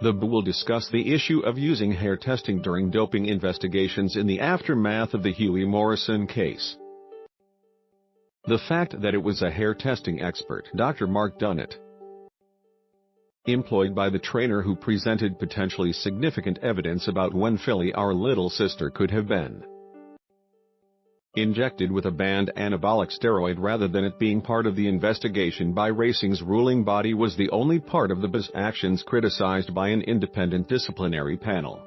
The BA will discuss the issue of using hair testing during doping investigations in the aftermath of the Hughie Morrison case. The fact that it was a hair testing expert, Dr. Mark Dunnett, employed by the trainer who presented potentially significant evidence about when Philly, our little sister, could have been injected with a banned anabolic steroid rather than it being part of the investigation by racing's ruling body was the only part of the BA's actions criticized by an independent disciplinary panel.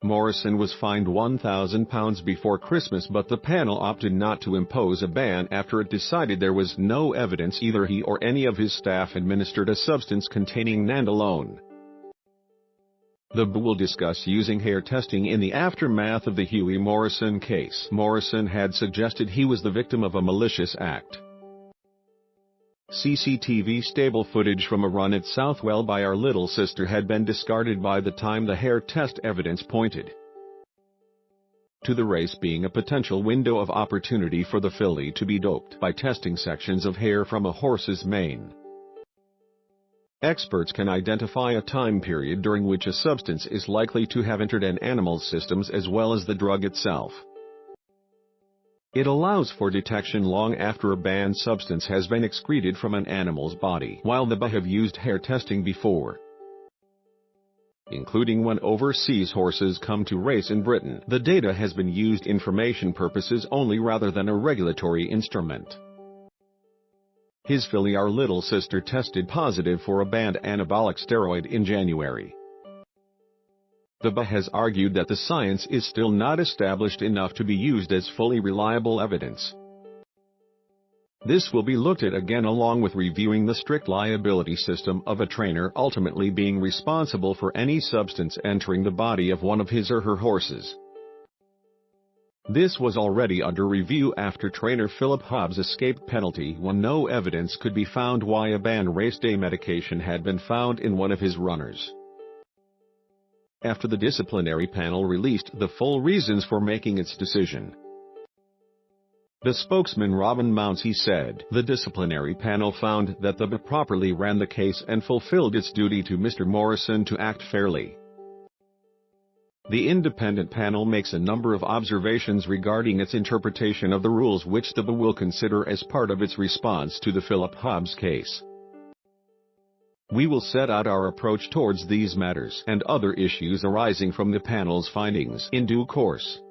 Morrison was fined £1,000 before Christmas, but the panel opted not to impose a ban after it decided there was no evidence either he or any of his staff administered a substance containing nandrolone. The BA will discuss using hair testing in the aftermath of the Hughie Morrison case. Morrison had suggested he was the victim of a malicious act. CCTV stable footage from a run at Southwell by our little sister had been discarded by the time the hair test evidence pointed to the race being a potential window of opportunity for the filly to be doped by testing sections of hair from a horse's mane. Experts can identify a time period during which a substance is likely to have entered an animal's systems as well as the drug itself. It allows for detection long after a banned substance has been excreted from an animal's body. While the BA have used hair testing before, including when overseas horses come to race in Britain, the data has been used for information purposes only rather than a regulatory instrument. His filly, our little sister, tested positive for a banned anabolic steroid in January. The BA has argued that the science is still not established enough to be used as fully reliable evidence. This will be looked at again along with reviewing the strict liability system of a trainer ultimately being responsible for any substance entering the body of one of his or her horses. This was already under review after trainer Philip Hobbs escaped penalty when no evidence could be found why a banned race day medication had been found in one of his runners. After the disciplinary panel released the full reasons for making its decision, the spokesman Robin Mounsey said, "The disciplinary panel found that the BA properly ran the case and fulfilled its duty to Mr. Morrison to act fairly." The independent panel makes a number of observations regarding its interpretation of the rules, which the BA will consider as part of its response to the Philip Hobbs case. We will set out our approach towards these matters and other issues arising from the panel's findings in due course.